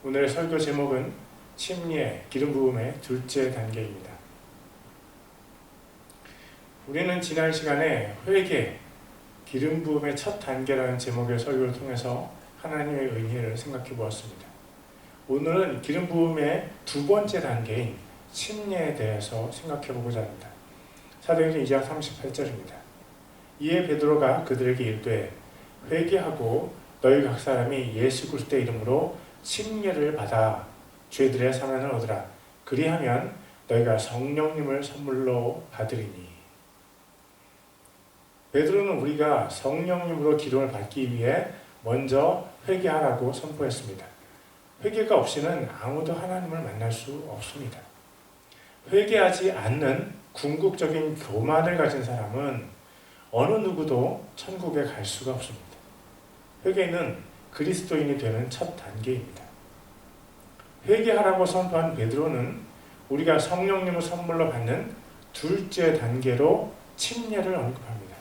오늘의 설교 제목은 침례, 기름 부음의 둘째 단계입니다. 우리는 지난 시간에 회개, 기름 부음의 첫 단계라는 제목의 설교를 통해서 하나님의 은혜를 생각해 보았습니다. 오늘은 기름 부음의 두 번째 단계인 침례에 대해서 생각해 보고자 합니다. 사도행전 2장 38절입니다. 이에 베드로가 그들에게 이르되 회개하고 너희 각 사람이 예수 그리스도의 이름으로 침례를 받아 죄들의 사면을 얻으라. 그리하면 너희가 성령님을 선물로 받으리니. 베드로는 우리가 성령님으로 기름을 받기 위해 먼저 회개하라고 선포했습니다. 회개가 없이는 아무도 하나님을 만날 수 없습니다. 회개하지 않는 궁극적인 교만을 가진 사람은 어느 누구도 천국에 갈 수가 없습니다. 회개는 그리스도인이 되는 첫 단계입니다. 회개하라고 선포한 베드로는 우리가 성령님을 선물로 받는 둘째 단계로 침례를 언급합니다.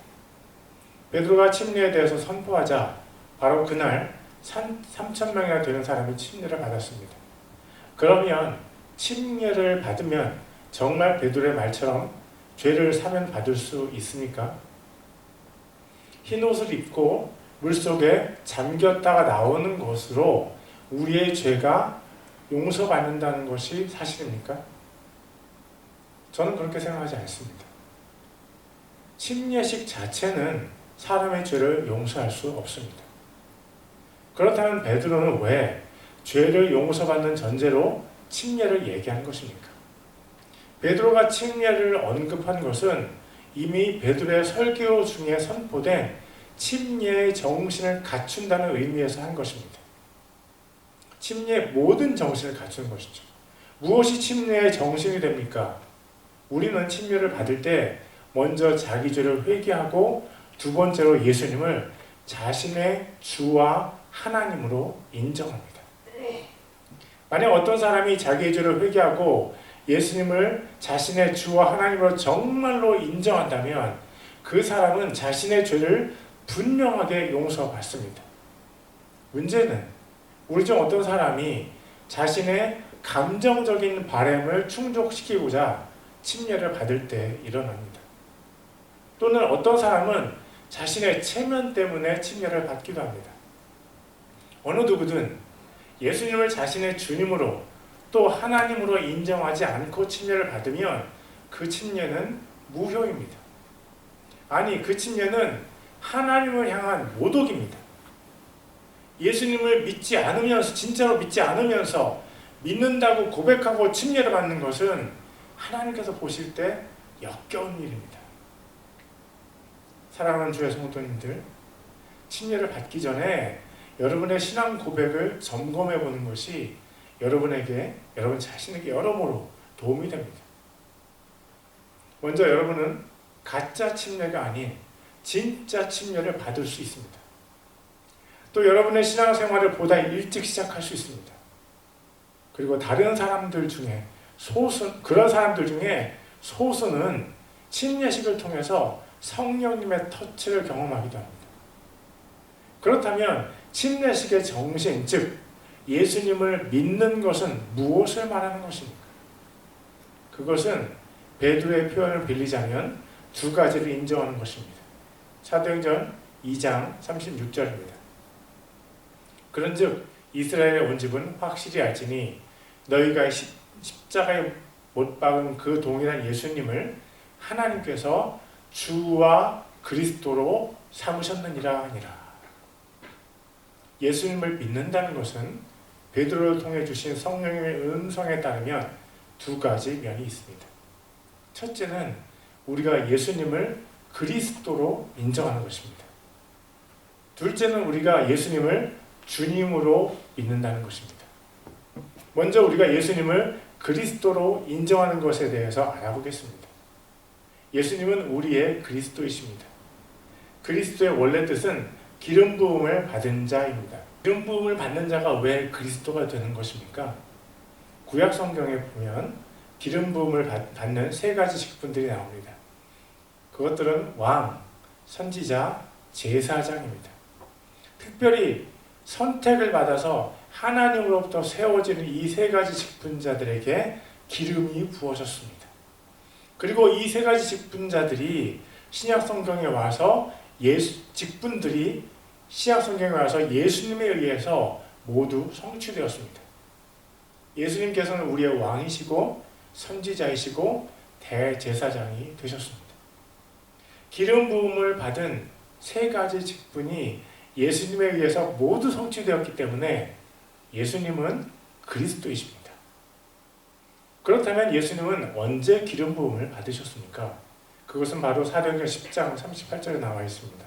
베드로가 침례에 대해서 선포하자 바로 그날 3,000명이나 되는 사람이 침례를 받았습니다. 그러면 침례를 받으면 정말 베드로의 말처럼 죄를 사면 받을 수 있습니까? 흰 옷을 입고 물속에 잠겼다가 나오는 것으로 우리의 죄가 용서받는다는 것이 사실입니까? 저는 그렇게 생각하지 않습니다. 침례식 자체는 사람의 죄를 용서할 수 없습니다. 그렇다면 베드로는 왜 죄를 용서받는 전제로 침례를 얘기한 것입니까? 베드로가 침례를 언급한 것은 이미 베드로의 설교 중에 선포된 침례의 정신을 갖춘다는 의미에서 한 것입니다. 침례의 모든 정신을 갖추는 것이죠. 무엇이 침례의 정신이 됩니까? 우리는 침례를 받을 때 먼저 자기 죄를 회개하고 두 번째로 예수님을 자신의 주와 하나님으로 인정합니다. 만약 어떤 사람이 자기의 죄를 회개하고 예수님을 자신의 주와 하나님으로 정말로 인정한다면 그 사람은 자신의 죄를 분명하게 용서받습니다. 문제는 우리 중 어떤 사람이 자신의 감정적인 바램을 충족시키고자 침례를 받을 때 일어납니다. 또는 어떤 사람은 자신의 체면 때문에 침례를 받기도 합니다. 어느 누구든 예수님을 자신의 주님으로 또 하나님으로 인정하지 않고 침례를 받으면 그 침례는 무효입니다. 아니, 그 침례는 하나님을 향한 모독입니다. 예수님을 믿지 않으면서, 진짜로 믿지 않으면서 믿는다고 고백하고 침례를 받는 것은 하나님께서 보실 때 역겨운 일입니다. 사랑하는 주의 성도님들, 침례를 받기 전에 여러분의 신앙 고백을 점검해 보는 것이 여러분 자신에게 여러모로 도움이 됩니다. 먼저 여러분은 가짜 침례가 아닌 진짜 침례를 받을 수 있습니다. 또 여러분의 신앙생활을 보다 일찍 시작할 수 있습니다. 그리고 다른 사람들 중에 그런 사람들 중에 소수는 침례식을 통해서 성령님의 터치를 경험하기도 합니다. 그렇다면 침례식의 정신, 즉 예수님을 믿는 것은 무엇을 말하는 것입니까? 그것은 베드로의 표현을 빌리자면 두 가지를 인정하는 것입니다. 사도행전 2장 36절입니다. 그런즉 이스라엘에 온 집은 확실히 알지니 너희가 십자가에 못 박은 그 동일한 예수님을 하나님께서 주와 그리스도로 삼으셨느니라 하니라. 예수님을 믿는다는 것은 베드로를 통해 주신 성령의 음성에 따르면 두 가지 면이 있습니다. 첫째는 우리가 예수님을 그리스도로 인정하는 것입니다. 둘째는 우리가 예수님을 주님으로 믿는다는 것입니다. 먼저 우리가 예수님을 그리스도로 인정하는 것에 대해서 알아보겠습니다. 예수님은 우리의 그리스도이십니다. 그리스도의 원래 뜻은 기름 부음을 받은 자입니다. 기름 부음을 받는 자가 왜 그리스도가 되는 것입니까? 구약 성경에 보면 기름 부음을 받는 세 가지 직분들이 나옵니다. 그것들은 왕, 선지자, 제사장입니다. 특별히 선택을 받아서 하나님으로부터 세워지는 이 세 가지 직분자들에게 기름이 부어졌습니다. 그리고 이 세 가지 직분자들이 신약 성경에 와서 직분들이 신약 성경에 와서 예수님에 의해서 모두 성취되었습니다. 예수님께서는 우리의 왕이시고 선지자이시고 대제사장이 되셨습니다. 기름 부음을 받은 세 가지 직분이 예수님에 의해서 모두 성취되었기 때문에 예수님은 그리스도이십니다. 그렇다면 예수님은 언제 기름 부음을 받으셨습니까? 그것은 바로 사도행전 10장 38절에 나와 있습니다.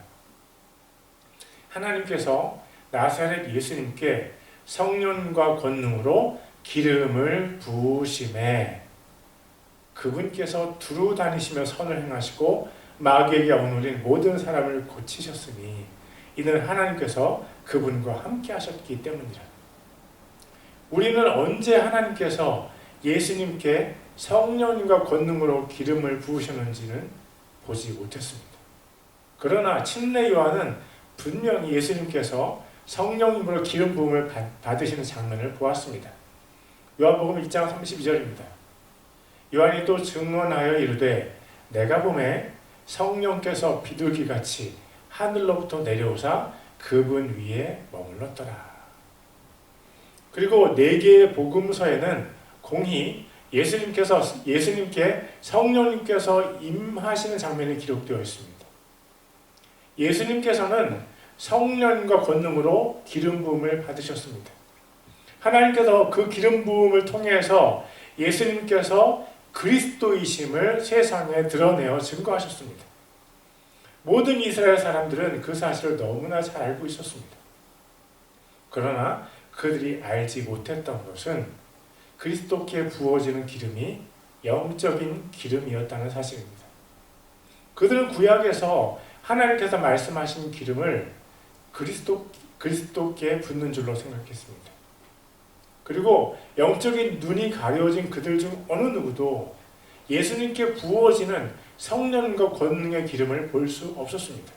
하나님께서 나사렛 예수님께 성령과 권능으로 기름을 부으심에 그분께서 두루 다니시며 선을 행하시고 마귀에게 억눌린 모든 사람을 고치셨으니 이는 하나님께서 그분과 함께 하셨기 때문이라. 우리는 언제 하나님께서 예수님께 성령님과 권능으로 기름을 부으셨는지는 보지 못했습니다. 그러나 침례 요한은 분명히 예수님께서 성령님으로 기름 부음을 받으시는 장면을 보았습니다. 요한복음 2장 32절입니다. 요한이 또 증언하여 이르되 내가 보매 성령께서 비둘기같이 하늘로부터 내려오사 그분 위에 머물렀더라. 그리고 4개의 복음서에는 공히 예수님께 성령님께서 임하시는 장면이 기록되어 있습니다. 예수님께서는 성령과 권능으로 기름 부음을 받으셨습니다. 하나님께서 그 기름 부음을 통해서 예수님께서 그리스도이심을 세상에 드러내어 증거하셨습니다. 모든 이스라엘 사람들은 그 사실을 너무나 잘 알고 있었습니다. 그러나 그들이 알지 못했던 것은 그리스도께 부어지는 기름이 영적인 기름이었다는 사실입니다. 그들은 구약에서 하나님께서 말씀하신 기름을 그리스도께 붓는 줄로 생각했습니다. 그리고 영적인 눈이 가려진 그들 중 어느 누구도 예수님께 부어지는 성령과 권능의 기름을 볼 수 없었습니다.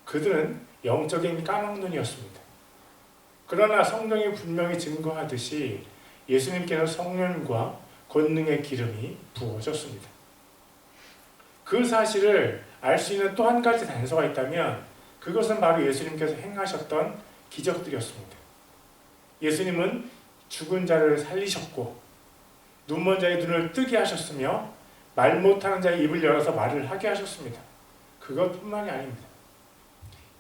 그들은 영적인 까막눈이었습니다. 그러나 성경이 분명히 증거하듯이 예수님께는 성령과 권능의 기름이 부어졌습니다. 그 사실을 알 수 있는 또 한 가지 단서가 있다면 그것은 바로 예수님께서 행하셨던 기적들이었습니다. 예수님은 죽은 자를 살리셨고 눈먼 자의 눈을 뜨게 하셨으며 말 못하는 자의 입을 열어서 말을 하게 하셨습니다. 그것뿐만이 아닙니다.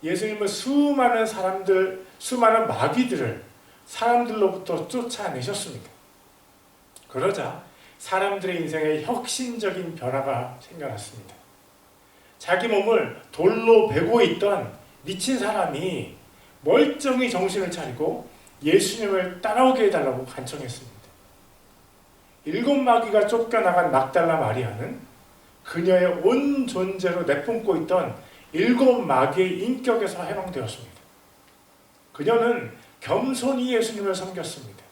예수님은 수많은 마귀들을 사람들로부터 쫓아내셨습니다. 그러자 사람들의 인생에 혁신적인 변화가 생겨났습니다. 자기 몸을 돌로 베고 있던 미친 사람이 멀쩡히 정신을 차리고 예수님을 따라오게 해달라고 간청했습니다. 7 마귀가 쫓겨나간 막달라 마리아는 그녀의 온 존재로 내뿜고 있던 7 마귀의 인격에서 해방되었습니다. 그녀는 겸손히 예수님을 섬겼습니다.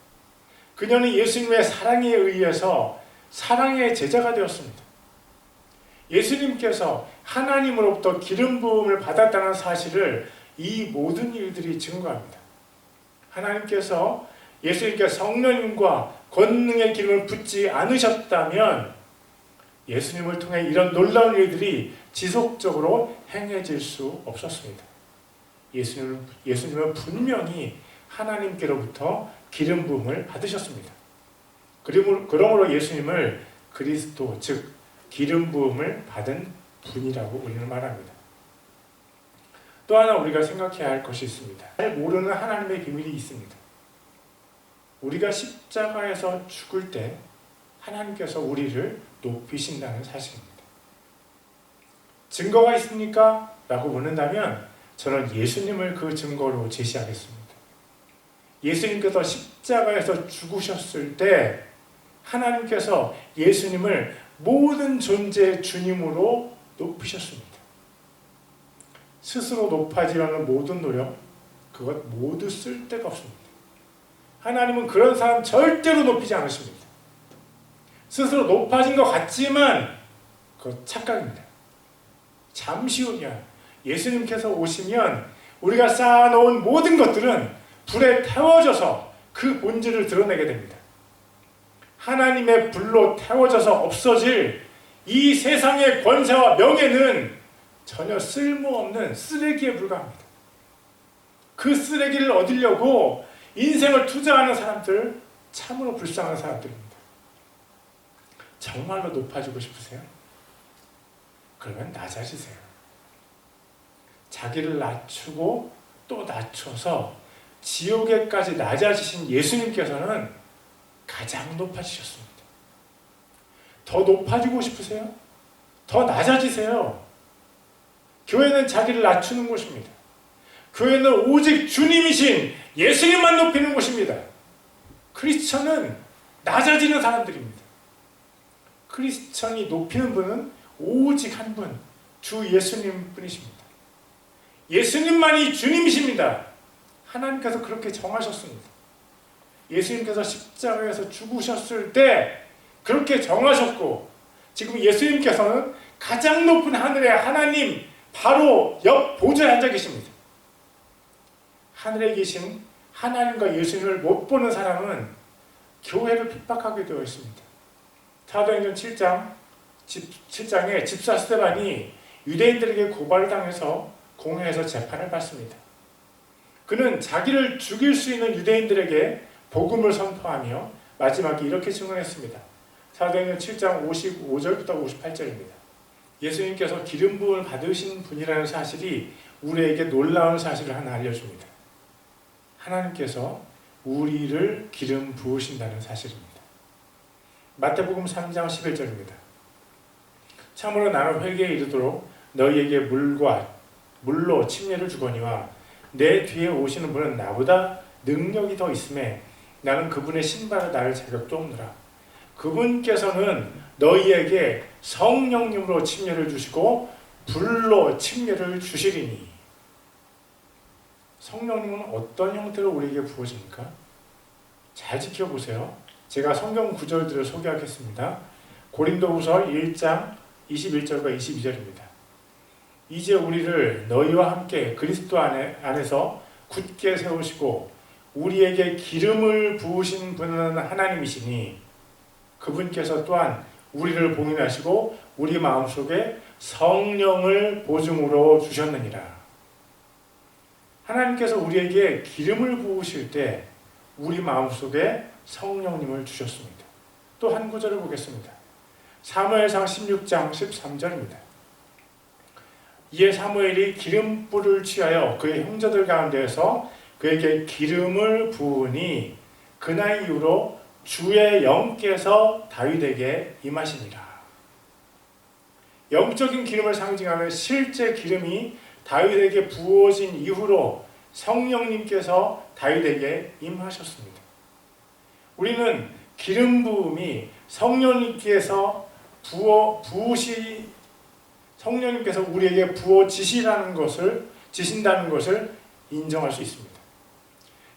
그녀는 예수님의 사랑에 의해서 사랑의 제자가 되었습니다. 예수님께서 하나님으로부터 기름 부음을 받았다는 사실을 이 모든 일들이 증거합니다. 하나님께서 예수님께 성령님과 권능의 기름을 붓지 않으셨다면 예수님을 통해 이런 놀라운 일들이 지속적으로 행해질 수 없었습니다. 예수님은 분명히 하나님께로부터 기름 부음을 받으셨습니다. 그러므로 예수님을 그리스도, 즉 기름 부음을 받은 분이라고 우리는 말합니다. 또 하나 우리가 생각해야 할 것이 있습니다. 잘 모르는 하나님의 비밀이 있습니다. 우리가 십자가에서 죽을 때 하나님께서 우리를 높이신다는 사실입니다. 증거가 있습니까? 라고 묻는다면 저는 예수님을 그 증거로 제시하겠습니다. 예수님께서 십자가에서 죽으셨을 때 하나님께서 예수님을 모든 존재의 주님으로 높이셨습니다. 스스로 높아지려는 모든 노력, 그것 모두 쓸데가 없습니다. 하나님은 그런 사람 절대로 높이지 않으십니다. 스스로 높아진 것 같지만 그것 착각입니다. 잠시 후면 예수님께서 오시면 우리가 쌓아놓은 모든 것들은 불에 태워져서 그 본질을 드러내게 됩니다. 하나님의 불로 태워져서 없어질 이 세상의 권세와 명예는 전혀 쓸모없는 쓰레기에 불과합니다. 그 쓰레기를 얻으려고 인생을 투자하는 사람들, 참으로 불쌍한 사람들입니다. 정말로 높아지고 싶으세요? 그러면 낮아지세요. 자기를 낮추고 또 낮춰서 지옥에까지 낮아지신 예수님께서는 가장 높아지셨습니다. 더 높아지고 싶으세요? 더 낮아지세요. 교회는 자기를 낮추는 곳입니다. 교회는 오직 주님이신 예수님만 높이는 곳입니다. 크리스천은 낮아지는 사람들입니다. 크리스천이 높이는 분은 오직 한 분, 주 예수님 뿐이십니다. 예수님만이 주님이십니다. 하나님께서 그렇게 정하셨습니다. 예수님께서 십자가에서 죽으셨을 때 그렇게 정하셨고, 지금 예수님께서는 가장 높은 하늘의 하나님 바로 옆 보좌에 앉아 계십니다. 하늘에 계신 하나님과 예수님을 못 보는 사람은 교회를 핍박하게 되어 있습니다. 사도행전 7장에 집사 스데반이 유대인들에게 고발을 당해서 공회에서 재판을 받습니다. 그는 자기를 죽일 수 있는 유대인들에게 복음을 선포하며 마지막에 이렇게 증언했습니다. 사도행전 7장 55절부터 58절입니다. 예수님께서 기름 부음을 받으신 분이라는 사실이 우리에게 놀라운 사실을 하나 알려줍니다. 하나님께서 우리를 기름 부으신다는 사실입니다. 마태복음 3장 11절입니다. 참으로 나는 회개에 이르도록 너희에게 물로 침례를 주거니와 내 뒤에 오시는 분은 나보다 능력이 더 있음에 나는 그분의 신발을 나를 자격도 없노라. 그분께서는 너희에게 성령님으로 침례를 주시고 불로 침례를 주시리니. 성령님은 어떤 형태로 우리에게 부어집니까? 잘 지켜보세요. 제가 성경 구절들을 소개하겠습니다. 고린도후서 1장 21절과 22절입니다. 이제 우리를 너희와 함께 그리스도 안에서 굳게 세우시고 우리에게 기름을 부으신 분은 하나님이시니 그분께서 또한 우리를 봉인하시고 우리 마음속에 성령을 보증으로 주셨느니라. 하나님께서 우리에게 기름을 부으실 때 우리 마음속에 성령님을 주셨습니다. 또 한 구절을 보겠습니다. 사무엘상 16장 13절입니다. 이에 사무엘이 기름불을 취하여 그의 형제들 가운데에서 그에게 기름을 부으니 그날 이후로 주의 영께서 다윗에게 임하시니라. 영적인 기름을 상징하는 실제 기름이 다윗에게 부어진 이후로 성령님께서 다윗에게 임하셨습니다. 우리는 기름 부음이 성령님께서 성령님께서 우리에게 부어지신다는 것을 인정할 수 있습니다.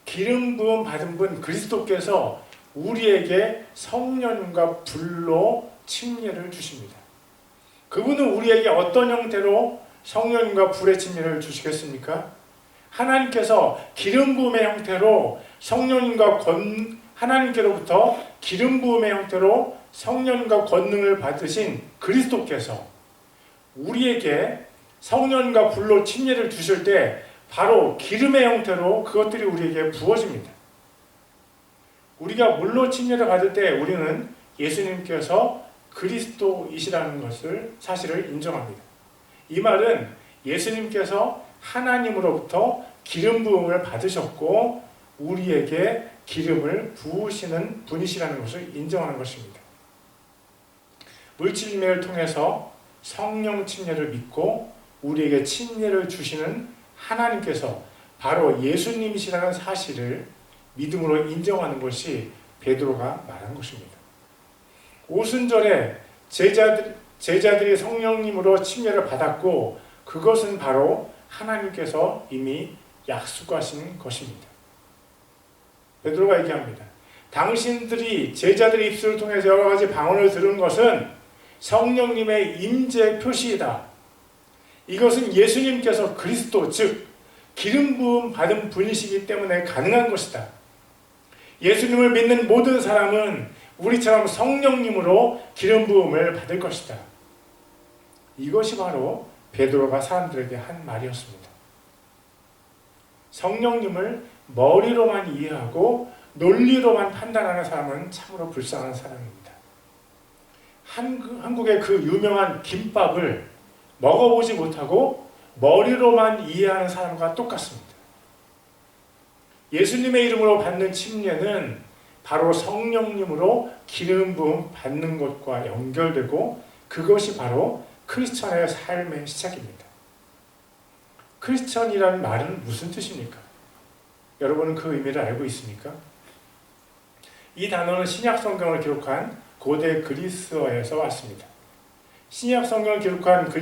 기름 부음 받은 분 그리스도께서 우리에게 성령님과 불로 침례를 주십니다. 그분은 우리에게 어떤 형태로 성령님과 불의 침례를 주시겠습니까? 하나님께서 기름 부음의 형태로 하나님께로부터 기름 부음의 형태로 성령과 권능을 받으신 그리스도께서 우리에게 성령과 불로 침례를 주실 때 바로 기름의 형태로 그것들이 우리에게 부어집니다. 우리가 물로 침례를 받을 때 우리는 예수님께서 그리스도이시라는 사실을 인정합니다. 이 말은 예수님께서 하나님으로부터 기름 부음을 받으셨고 우리에게 기름을 부으시는 분이시라는 것을 인정하는 것입니다. 물질 침례를 통해서 성령 침례를 믿고 우리에게 침례를 주시는 하나님께서 바로 예수님이시라는 사실을 믿음으로 인정하는 것이 베드로가 말한 것입니다. 오순절에 제자들이 성령님으로 침례를 받았고 그것은 바로 하나님께서 이미 약속하신 것입니다. 베드로가 얘기합니다. 당신들이 제자들의 입술을 통해서 여러 가지 방언을 들은 것은 성령님의 임재 표시이다. 이것은 예수님께서 그리스도 즉 기름 부음 받은 분이시기 때문에 가능한 것이다. 예수님을 믿는 모든 사람은 우리처럼 성령님으로 기름 부음을 받을 것이다. 이것이 바로 베드로가 사람들에게 한 말이었습니다. 성령님을 머리로만 이해하고 논리로만 판단하는 사람은 참으로 불쌍한 사람입니다. 한국의 그 유명한 김밥을 먹어보지 못하고 머리로만 이해하는 사람과 똑같습니다. 예수님의 이름으로 받는 침례는 바로 성령님으로 기름 부음 받는 것과 연결되고 그것이 바로 크리스천의 삶의 시작입니다. 크리스천이라는 말은 무슨 뜻입니까? 여러분은 그 의미를 알고 있습니까? 이 단어는 신약 성경을 기록한 고대 그리스어에서 왔습니다. 신약 성경을 기록한 고대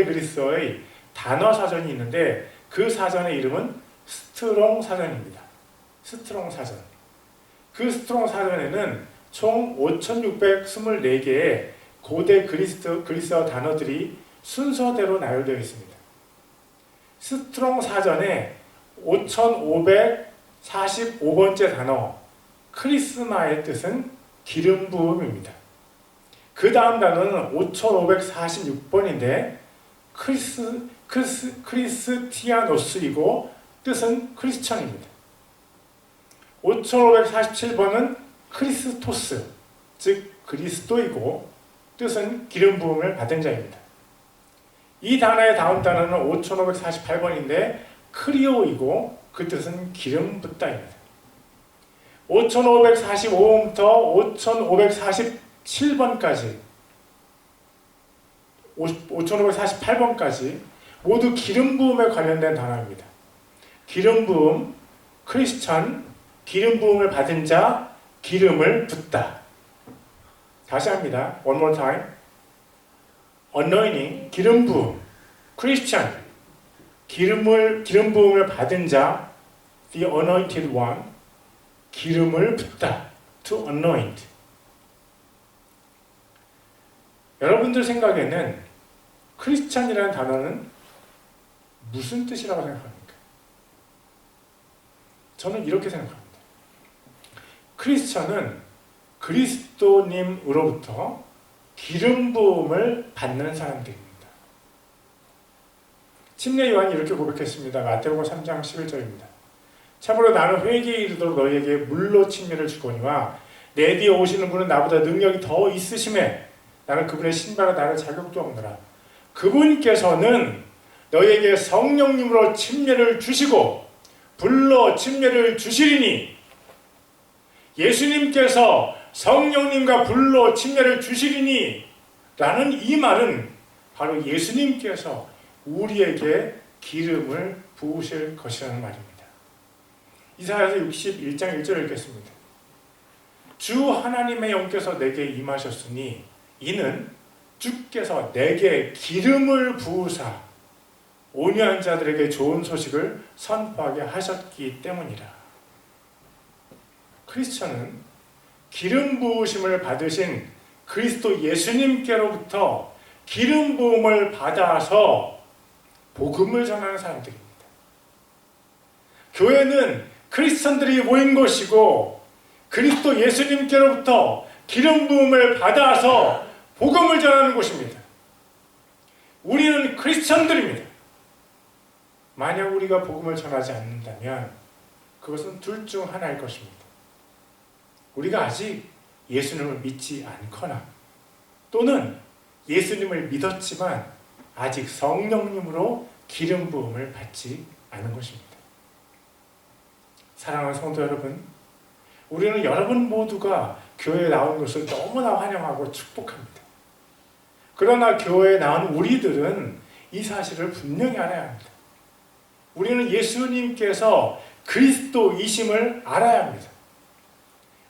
그리스어의 단어 사전이 있는데 그 사전의 이름은 스트롱 사전입니다. 스트롱 사전. 그 스트롱 사전에는 총 5,624개의 고대 그리스어 단어들이 순서대로 나열되어 있습니다. 스트롱 사전에 5,545번째 단어 크리스마의 뜻은 기름 부음입니다. 그 다음 단어는 5,546번인데 크리스티아노스이고 뜻은 크리스천입니다. 5,547번은 크리스토스, 즉 그리스도이고 뜻은 기름 부음을 받은 자입니다. 이 단어의 다음 단어는 5,548번인데 크리오이고 그 뜻은 기름 붓다입니다. 5,545번부터 5,548번까지 모두 기름 부음에 관련된 단어입니다. 기름 부음, 크리스천, 기름 부음을 받은 자, 기름을 붓다. 다시 합니다. One more time. Anointing, 기름 부음, Christian, 기름 부음을 받은 자, the anointed one, 기름을 붓다, to anoint. 여러분들 생각에는 크리스찬이라는 단어는 무슨 뜻이라고 생각합니까? 저는 이렇게 생각합니다. 크리스찬은 그리스도님으로부터 기름 부음을 받는 사람들입니다. 침례 요한이 이렇게 고백했습니다. 마태복음 3장 11절입니다. 참으로 나는 회개에 이르도록 너희에게 물로 침례를 주거니와 내 뒤에 오시는 분은 나보다 능력이 더 있으심에 나는 그분의 신발에 나를 자격도 없노라. 그분께서는 너희에게 성령님으로 침례를 주시고 불로 침례를 주시리니, 예수님께서 성령님과 불로 침례를 주시리니 라는 이 말은 바로 예수님께서 우리에게 기름을 부으실 것이라는 말입니다. 이사야서 61장 1절을 읽겠습니다. 주 하나님의 영께서 내게 임하셨으니 이는 주께서 내게 기름을 부으사 온유한 자들에게 좋은 소식을 선포하게 하셨기 때문이라. 크리스천은 기름 부으심을 받으신 그리스도 예수님께로부터 기름 부음을 받아서 복음을 전하는 사람들입니다. 교회는 크리스천들이 모인 곳이고 그리스도 예수님께로부터 기름 부음을 받아서 복음을 전하는 곳입니다. 우리는 크리스천들입니다. 만약 우리가 복음을 전하지 않는다면 그것은 둘 중 하나일 것입니다. 우리가 아직 예수님을 믿지 않거나 또는 예수님을 믿었지만 아직 성령님으로 기름 부음을 받지 않은 것입니다. 사랑하는 성도 여러분, 우리는 여러분 모두가 교회에 나온 것을 너무나 환영하고 축복합니다. 그러나 교회에 나온 우리들은 이 사실을 분명히 알아야 합니다. 우리는 예수님께서 그리스도이심을 알아야 합니다.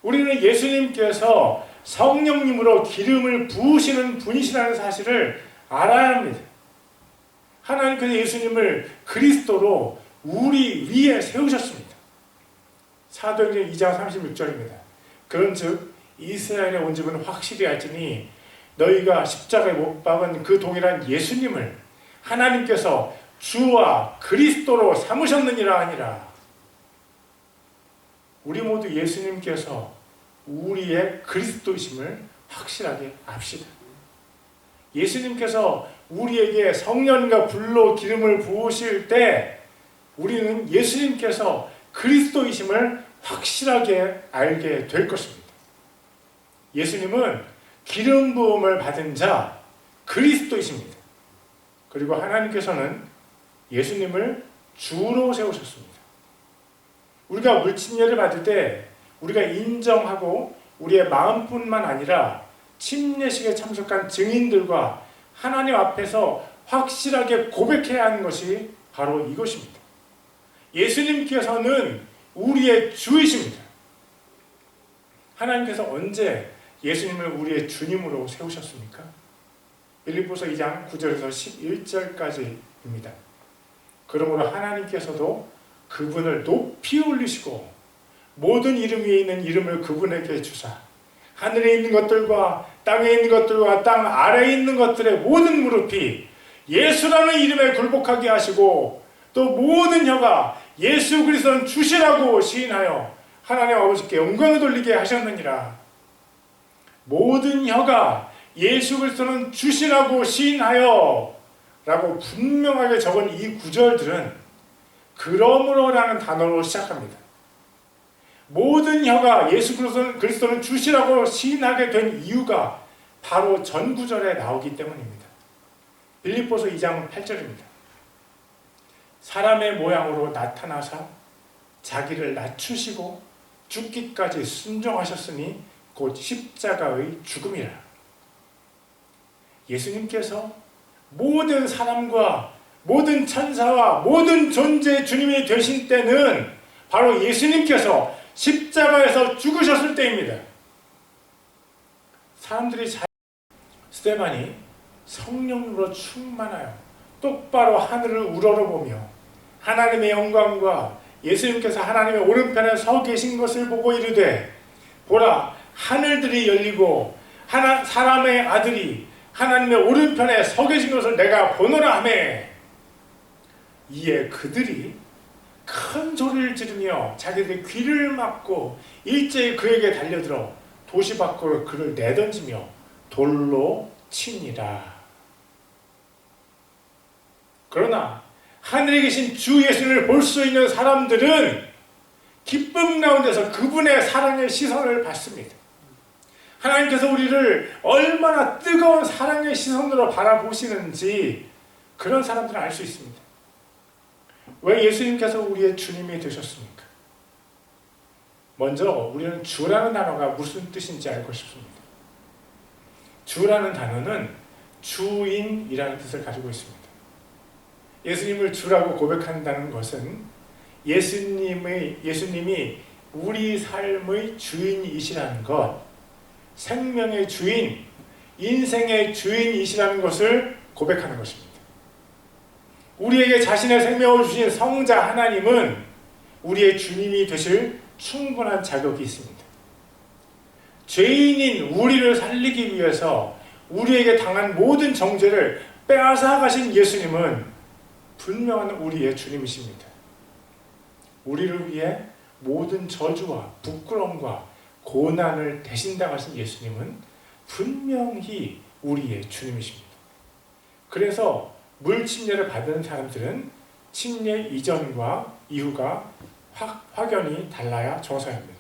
우리는 예수님께서 성령님으로 기름을 부으시는 분이시라는 사실을 알아야 합니다. 하나님께서 예수님을 그리스도로 우리 위에 세우셨습니다. 사도행전 2장 36절입니다. 그런즉 이스라엘에 온 집은 확실히 알지니 너희가 십자가에 못 박은 그 동일한 예수님을 하나님께서 주와 그리스도로 삼으셨느니라 하니라. 우리 모두 예수님께서 우리의 그리스도이심을 확실하게 압시다. 예수님께서 우리에게 성령과 불로 기름을 부으실 때 우리는 예수님께서 그리스도이심을 확실하게 알게 될 것입니다. 예수님은 기름 부음을 받은 자 그리스도이십니다. 그리고 하나님께서는 예수님을 주로 세우셨습니다. 우리가 물침례를 받을 때 우리가 인정하고 우리의 마음뿐만 아니라 침례식에 참석한 증인들과 하나님 앞에서 확실하게 고백해야 하는 것이 바로 이것입니다. 예수님께서는 우리의 주이십니다. 하나님께서 언제 예수님을 우리의 주님으로 세우셨습니까? 빌립보서 2장 9절에서 11절까지입니다. 그러므로 하나님께서도 그분을 높이 올리시고 모든 이름 위에 있는 이름을 그분에게 주사 하늘에 있는 것들과 땅에 있는 것들과 땅 아래에 있는 것들의 모든 무릎이 예수라는 이름에 굴복하게 하시고 또 모든 혀가 예수 그리스도는 주시라고 시인하여 하나님 아버지께 영광을 돌리게 하셨느니라. 모든 혀가 예수 그리스도는 주시라고 시인하여 라고 분명하게 적은 이 구절들은 그러므로라는 단어로 시작합니다. 모든 혀가 예수 그리스도는 주시라고 시인하게 된 이유가 바로 전 구절에 나오기 때문입니다. 빌립보서 2장 8절입니다. 사람의 모양으로 나타나사 자기를 낮추시고 죽기까지 순종하셨으니 곧 십자가의 죽음이라. 예수님께서 모든 사람과 모든 천사와 모든 존재의 주님이 되신 때는 바로 예수님께서 십자가에서 죽으셨을 때입니다. 사람들이 스데반이 성령으로 충만하여 똑바로 하늘을 우러러보며 하나님의 영광과 예수님께서 하나님의 오른편에 서 계신 것을 보고 이르되 보라 하늘들이 열리고 사람의 아들이 하나님의 오른편에 서 계신 것을 내가 보노라 하매 이에 그들이 큰 소리를 지르며 자기들의 귀를 막고 일제히 그에게 달려들어 도시 밖으로 그를 내던지며 돌로 치니라. 그러나 하늘에 계신 주 예수님을 볼 수 있는 사람들은 기쁨 가운데서 그분의 사랑의 시선을 받습니다. 하나님께서 우리를 얼마나 뜨거운 사랑의 시선으로 바라보시는지 그런 사람들은 알 수 있습니다. 왜 예수님께서 우리의 주님이 되셨습니까? 먼저 우리는 주라는 단어가 무슨 뜻인지 알고 싶습니다. 주라는 단어는 주인이라는 뜻을 가지고 있습니다. 예수님을 주라고 고백한다는 것은 예수님이 우리 삶의 주인이시라는 것, 생명의 주인, 인생의 주인이시라는 것을 고백하는 것입니다. 우리에게 자신의 생명을 주신 성자 하나님은 우리의 주님이 되실 충분한 자격이 있습니다. 죄인인 우리를 살리기 위해서 우리에게 당한 모든 정죄를 빼앗아 가신 예수님은 분명한 우리의 주님이십니다. 우리를 위해 모든 저주와 부끄러움과 고난을 대신당하신 예수님은 분명히 우리의 주님이십니다. 그래서 물침례를 받은 사람들은 침례 이전과 이후가 확연히 달라야 정사합니다.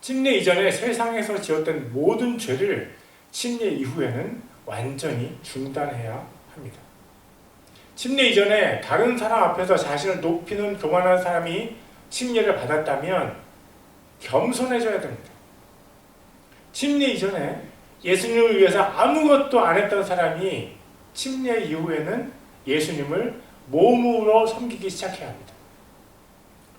침례 이전에 세상에서 지었던 모든 죄를 침례 이후에는 완전히 중단해야 합니다. 침례 이전에 다른 사람 앞에서 자신을 높이는 교만한 사람이 침례를 받았다면 겸손해져야 됩니다. 침례 이전에 예수님을 위해서 아무것도 안 했던 사람이 침례 이후에는 예수님을 몸으로 섬기기 시작해야 합니다.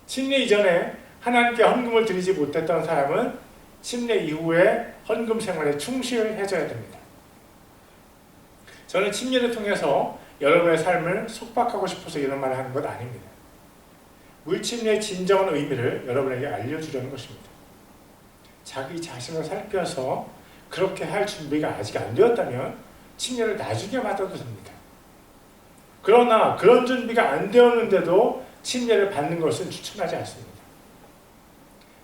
침례 이전에 하나님께 헌금을 드리지 못했던 사람은 침례 이후에 헌금 생활에 충실해져야 됩니다. 저는 침례를 통해서 여러분의 삶을 속박하고 싶어서 이런 말을 하는 것 아닙니다. 물침례의 진정한 의미를 여러분에게 알려주려는 것입니다. 자기 자신을 살펴서 그렇게 할 준비가 아직 안 되었다면 침례를 나중에 받아도 됩니다. 그러나 그런 준비가 안 되었는데도 침례를 받는 것은 추천하지 않습니다.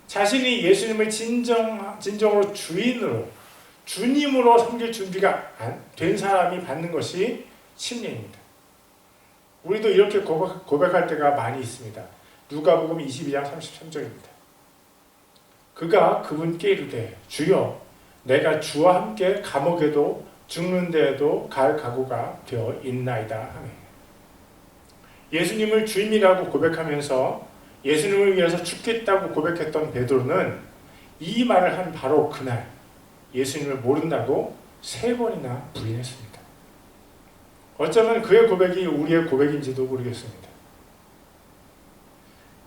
자신이 예수님을 진정으로 주님으로 섬길 준비가 된 사람이 받는 것이 침례입니다. 우리도 이렇게 고백할 때가 많이 있습니다. 누가복음 22장 33절입니다. 그가 그분께 이르되 주여 내가 주와 함께 감옥에도 죽는 데에도 갈 각오가 되어 있나이다 하매 예수님을 주님이라고 고백하면서 예수님을 위해서 죽겠다고 고백했던 베드로는 이 말을 한 바로 그날 예수님을 모른다고 3번이나 부인했습니다. 어쩌면 그의 고백이 우리의 고백인지도 모르겠습니다.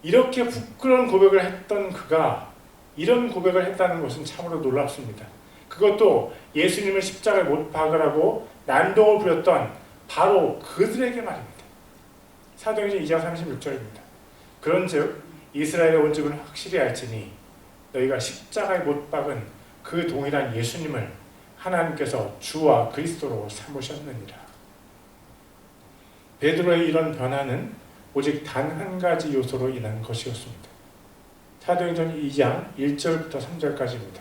이렇게 부끄러운 고백을 했던 그가 이런 고백을 했다는 것은 참으로 놀랍습니다. 그것도 예수님을 십자가에 못 박으라고 난동을 부렸던 바로 그들에게 말입니다. 사도행전 2장 36절입니다. 그런즉 이스라엘의 온 집은 확실히 알지니 너희가 십자가에 못 박은 그 동일한 예수님을 하나님께서 주와 그리스도로 삼으셨느니라. 베드로의 이런 변화는 오직 단 한 가지 요소로 인한 것이었습니다. 사도행전 2장 1절부터 3절까지입니다.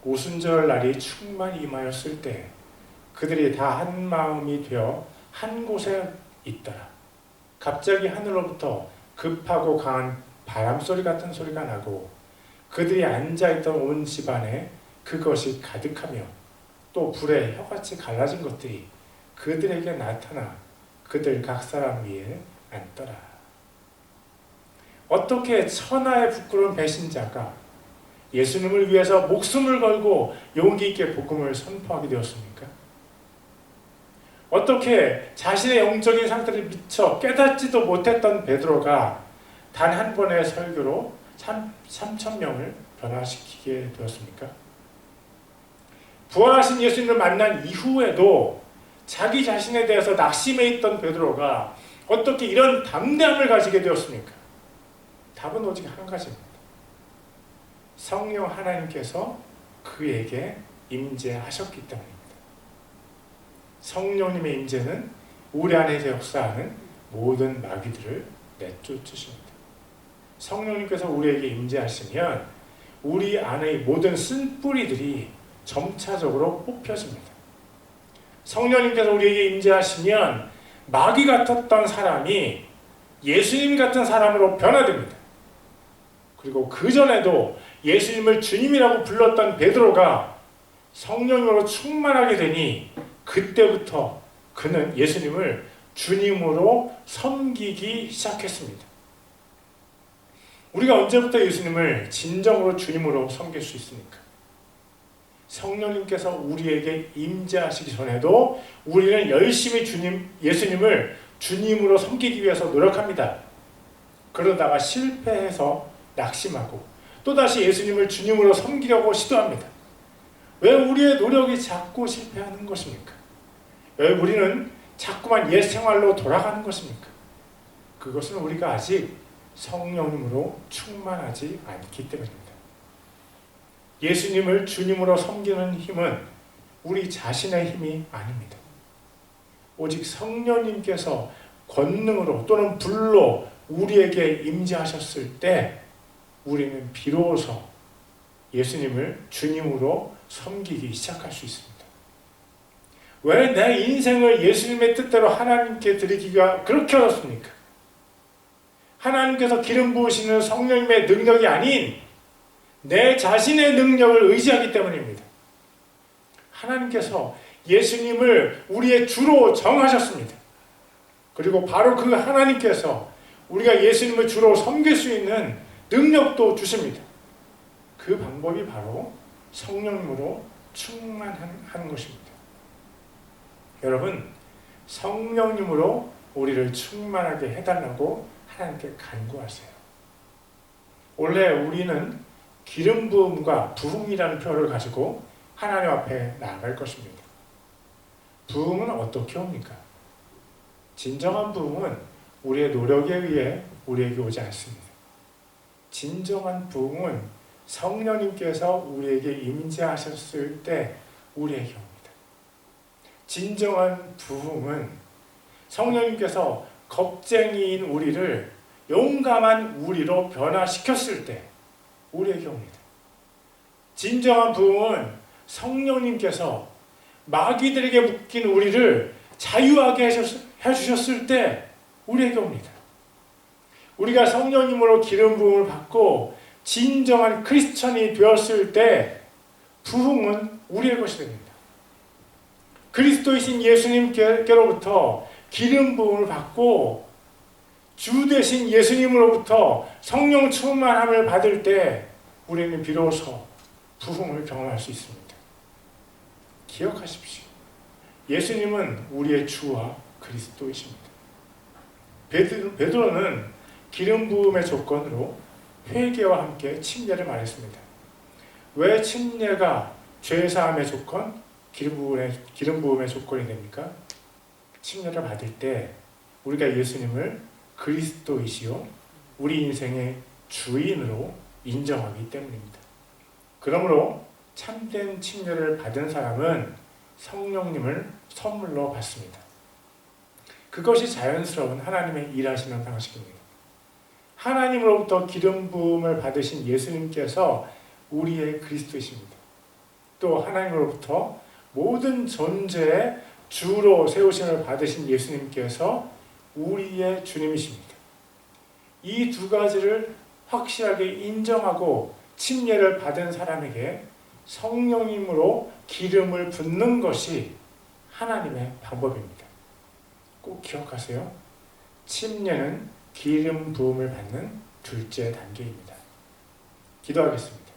오순절 날이 충만히 임하였을 때 그들이 다 한 마음이 되어 한 곳에 있더라. 갑자기 하늘로부터 급하고 강한 바람소리 같은 소리가 나고 그들이 앉아있던 온 집안에 그것이 가득하며 또 불에 혀같이 갈라진 것들이 그들에게 나타나 그들 각 사람 위에 앉더라. 어떻게 천하의 부끄러운 배신자가 예수님을 위해서 목숨을 걸고 용기 있게 복음을 선포하게 되었습니까? 어떻게 자신의 영적인 상태를 미처 깨닫지도 못했던 베드로가 단 한 번의 설교로 3,000명을 변화시키게 되었습니까? 부활하신 예수님을 만난 이후에도 자기 자신에 대해서 낙심해 있던 베드로가 어떻게 이런 담대함을 가지게 되었습니까? 답은 오직 한 가지입니다. 성령 하나님께서 그에게 임재하셨기 때문입니다. 성령님의 임재는 우리 안에서 역사하는 모든 마귀들을 내쫓으십니다. 성령님께서 우리에게 임재하시면 우리 안의 모든 쓴뿌리들이 점차적으로 뽑혀집니다. 성령님께서 우리에게 임재하시면 마귀 같았던 사람이 예수님 같은 사람으로 변화됩니다. 그리고 그전에도 예수님을 주님이라고 불렀던 베드로가 성령으로 충만하게 되니 그때부터 그는 예수님을 주님으로 섬기기 시작했습니다. 우리가 언제부터 예수님을 진정으로 주님으로 섬길 수 있습니까? 성령님께서 우리에게 임재하시기 전에도 우리는 열심히 예수님을 주님으로 섬기기 위해서 노력합니다. 그러다가 실패해서 낙심하고 또다시 예수님을 주님으로 섬기려고 시도합니다. 왜 우리의 노력이 자꾸 실패하는 것입니까? 왜 우리는 자꾸만 옛 생활로 돌아가는 것입니까? 그것은 우리가 아직 성령님으로 충만하지 않기 때문입니다. 예수님을 주님으로 섬기는 힘은 우리 자신의 힘이 아닙니다. 오직 성령님께서 권능으로 또는 불로 우리에게 임재하셨을 때 우리는 비로소 예수님을 주님으로 섬기기 시작할 수 있습니다. 왜 내 인생을 예수님의 뜻대로 하나님께 드리기가 그렇게 어렵습니까? 하나님께서 기름 부으시는 성령님의 능력이 아닌 내 자신의 능력을 의지하기 때문입니다. 하나님께서 예수님을 우리의 주로 정하셨습니다. 그리고 바로 그 하나님께서 우리가 예수님을 주로 섬길 수 있는 능력도 주십니다. 그 방법이 바로 성령으로 충만한 것입니다. 여러분, 성령님으로 우리를 충만하게 해달라고 하나님께 간구하세요. 원래 우리는 기름 부음과 부흥이라는 표현을 가지고 하나님 앞에 나아갈 것입니다. 부흥은 어떻게 옵니까? 진정한 부흥은 우리의 노력에 의해 우리에게 오지 않습니다. 진정한 부흥은 성령님께서 우리에게 임재하셨을 때 우리에게 옵니다. 진정한 부흥은 성령님께서 겁쟁이인 우리를 용감한 우리로 변화시켰을 때 우리에게 옵니다. 진정한 부흥은 성령님께서 마귀들에게 묶인 우리를 자유하게 해주셨을 때 우리에게 옵니다. 우리가 성령님으로 기름 부음을 받고 진정한 크리스천이 되었을 때 부흥은 우리의 것이 됩니다. 그리스도이신 예수님께로부터 기름 부음을 받고 주 되신 예수님으로부터 성령 충만함을 받을 때 우리는 비로소 부흥을 경험할 수 있습니다. 기억하십시오. 예수님은 우리의 주와 그리스도이십니다. 베드로는 기름 부음의 조건으로 회개와 함께 침례를 말했습니다. 왜 침례가 죄사함의 조건, 기름 부음의 조건이 됩니까? 침례를 받을 때 우리가 예수님을 그리스도이시요 우리 인생의 주인으로 인정하기 때문입니다. 그러므로 참된 침례를 받은 사람은 성령님을 선물로 받습니다. 그것이 자연스러운 하나님의 일하시는 방식입니다. 하나님으로부터 기름 부음을 받으신 예수님께서 우리의 그리스도이십니다. 또 하나님으로부터 모든 존재의 주로 세우심을 받으신 예수님께서 우리의 주님이십니다. 이 두 가지를 확실하게 인정하고 침례를 받은 사람에게 성령님으로 기름을 붓는 것이 하나님의 방법입니다. 꼭 기억하세요. 침례는 기름 부음을 받는 둘째 단계입니다. 기도하겠습니다.